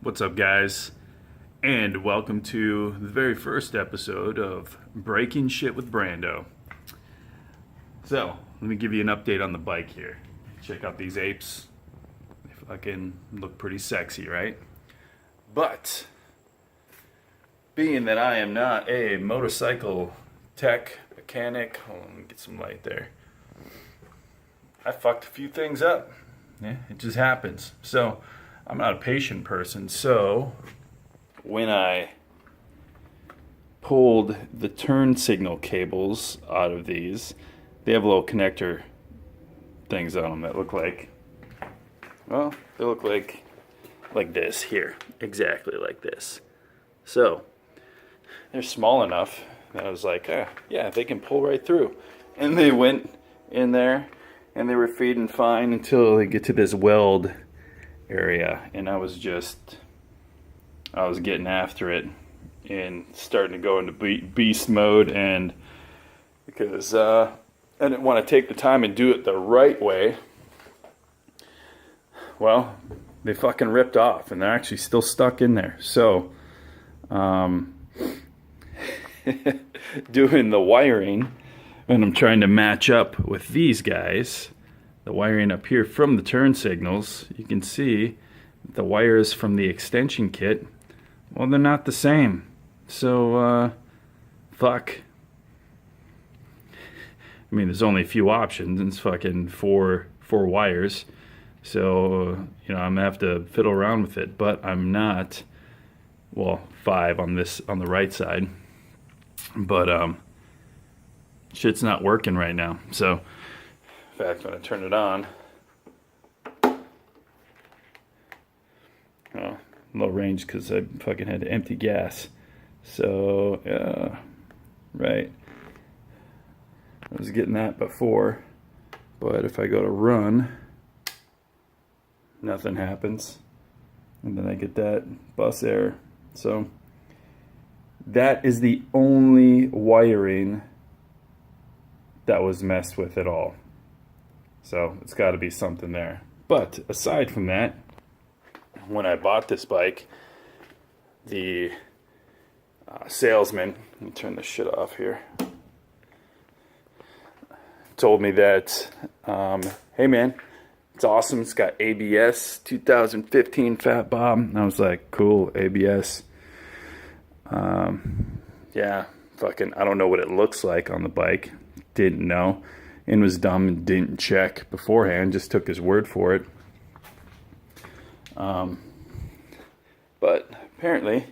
What's up, guys? And welcome to the very first episode of Breaking Shit with Brando. So, let me give you an update on the bike here. Check out these apes. They fucking look pretty sexy, right? But, being that I am not a motorcycle tech mechanic, hold on, let me get some light there. I fucked a few things up. Yeah, it just happens. So, I'm not a patient person, so when I pulled the turn signal cables out of these, they have little connector things on them that look like, well, they look like this here, exactly like this. So they're small enough that I was like, yeah, they can pull right through. And they went in there and they were feeding fine until they get to this weld area, and I was getting after it and starting to go into beast mode, and because I didn't want to take the time and do it the right way, well, they fucking ripped off and they're actually still stuck in there. So doing the wiring, and I'm trying to match up with these guys, the wiring up here from the turn signals, you can see the wires from the extension kit, well, they're not the same. So, fuck. I mean, there's only a few options, and it's fucking four wires. So, I'm gonna have to fiddle around with it, but I'm not, well, 5 on the right side. But, shit's not working right now. So, in fact, when I turn it on, low range because I fucking had to empty gas. So, right. I was getting that before, but if I go to run, nothing happens. And then I get that bus error. So, that is the only wiring that was messed with at all. So it's got to be something there. But aside from that, when I bought this bike, the salesman, let me turn this shit off here, told me that, hey man, it's awesome. It's got ABS, 2015 Fat Bob. And I was like, cool, ABS. Yeah, fucking, I don't know what it looks like on the bike. Didn't know. And was dumb and didn't check beforehand, just took his word for it. But apparently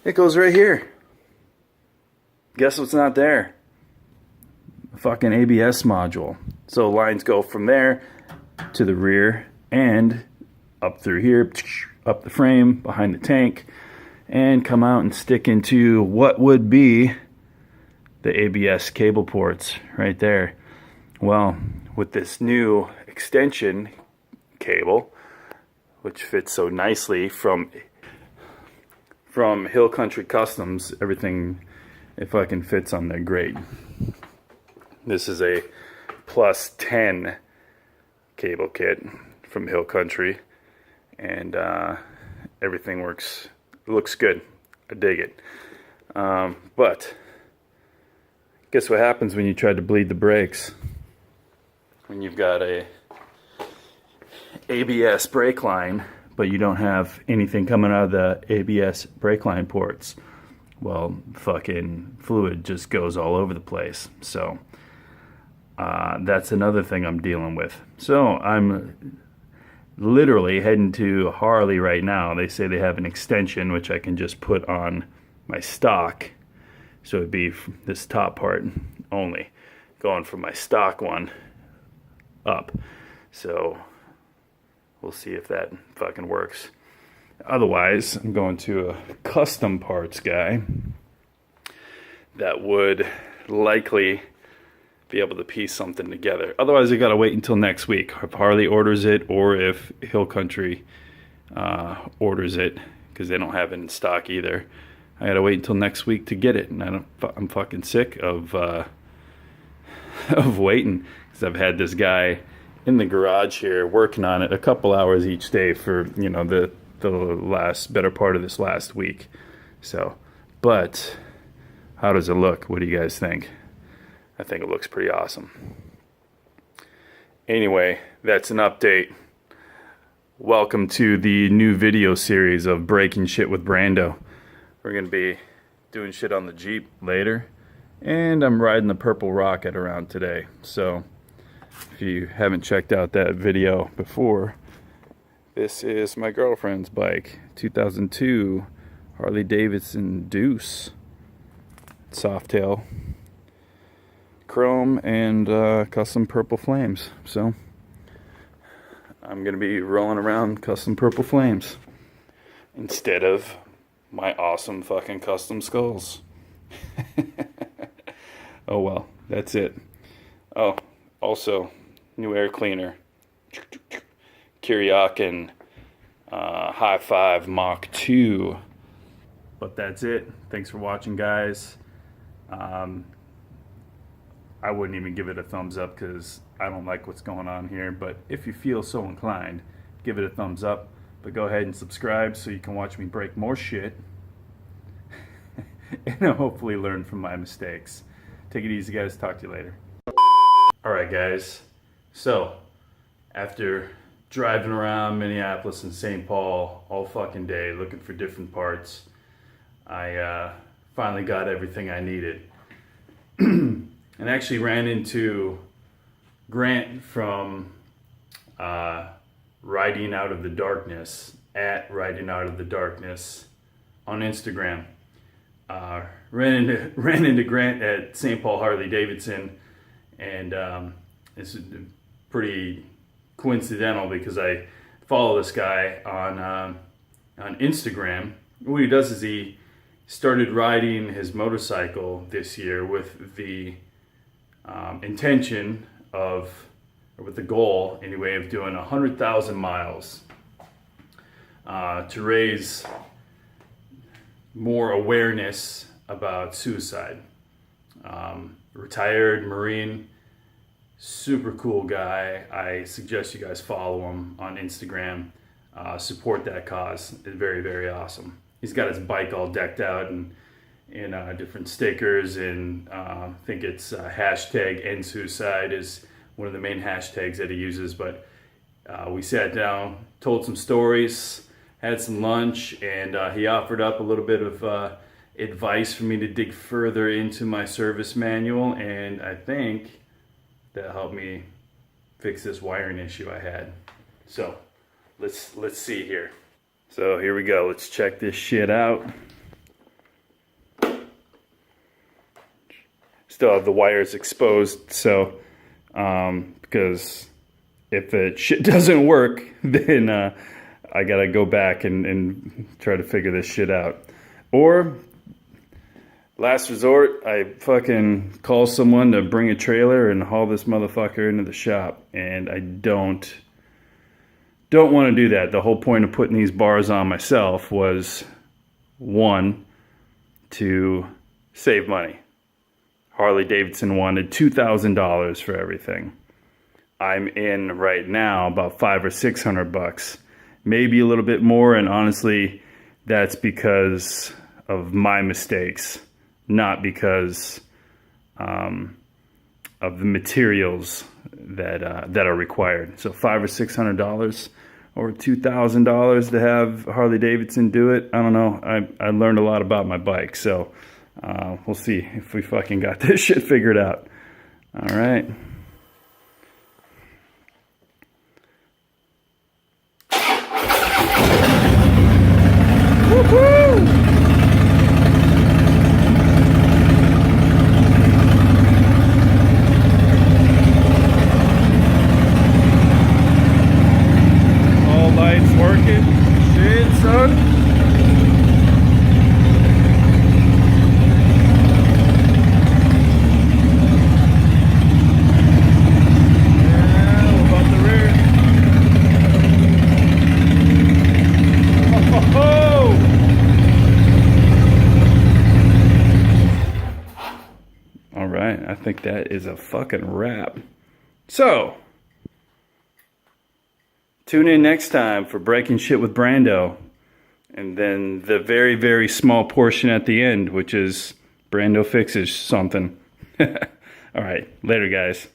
it goes right here. Guess what's not there? A fucking ABS module. So lines go from there to the rear and up through here, up the frame, behind the tank, and come out and stick into what would be the ABS cable ports right there. Well, with this new extension cable, which fits so nicely from Hill Country Customs, everything, it fucking fits on there great. This is a plus 10 cable kit from Hill Country, and everything looks good. I dig it. But guess what happens when you try to bleed the brakes? When you've got a ABS brake line, but you don't have anything coming out of the ABS brake line ports, well, fucking fluid just goes all over the place. So that's another thing I'm dealing with. So I'm literally heading to Harley right now. They say they have an extension which I can just put on my stock, so it'd be this top part only, going from my stock one up. So we'll see if that fucking works. Otherwise, I'm going to a custom parts guy that would likely be able to piece something together. Otherwise, I gotta wait until next week if Harley orders it, or if Hill Country orders it, because they don't have it in stock either. I gotta wait until next week to get it, and I'm fucking sick of waiting, because I've had this guy in the garage here working on it a couple hours each day for, the the better part of this last week. So, but how does it look? What do you guys think? I think it looks pretty awesome. Anyway, that's an update. Welcome to the new video series of Breaking Shit with Brando. We're going to be doing shit on the Jeep later, and I'm riding the Purple Rocket around today. So if you haven't checked out that video before, this is my girlfriend's bike, 2002 Harley Davidson Deuce, Softail, chrome, and custom purple flames. So I'm gonna be rolling around custom purple flames instead of my awesome fucking custom skulls. Oh well, that's it. Oh, also, new air cleaner, Kiriakin High 5 Mach 2. But that's it. Thanks for watching, guys. I wouldn't even give it a thumbs up because I don't like what's going on here. But if you feel so inclined, give it a thumbs up. But go ahead and subscribe so you can watch me break more shit. And hopefully learn from my mistakes. Take it easy, guys. Talk to you later. Alright, guys. So, after driving around Minneapolis and St. Paul all fucking day looking for different parts, I finally got everything I needed. And actually ran into Grant from Riding Out of the Darkness, at Riding Out of the Darkness on Instagram. Ran into Grant at St. Paul Harley Davidson, and it's pretty coincidental because I follow this guy on Instagram. What he does is he started riding his motorcycle this year with the intention of, or with the goal anyway, of doing 100,000 miles to raise more awareness about suicide. Retired Marine, super cool guy. I suggest you guys follow him on Instagram. Support that cause. It's very, very awesome. He's got his bike all decked out and different stickers, and I think it's hashtag end suicide is one of the main hashtags that he uses. But we sat down, told some stories, had some lunch, and he offered up a little bit of advice for me to dig further into my service manual, and I think that helped me fix this wiring issue I had. So let's see here. So here we go. Let's check this shit out. Still have the wires exposed, so because if the shit doesn't work, then I gotta go back and try to figure this shit out. Or last resort, I fucking call someone to bring a trailer and haul this motherfucker into the shop, and I don't want to do that. The whole point of putting these bars on myself was, one, to save money. Harley Davidson wanted $2,000 for everything. I'm in right now about $500 or $600, maybe a little bit more, and honestly, that's because of my mistakes, not because of the materials that are required. So $500 or $600 or $2,000 to have Harley Davidson do it. I don't know. I learned a lot about my bike, so we'll see if we fucking got this shit figured out. All right. Woohoo! Working shit, son. Yeah, we're about to rear. Oh, all right, I think that is a fucking wrap. So tune in next time for Breaking Shit with Brando. And then the very, very small portion at the end, which is Brando fixes something. All right, later, guys.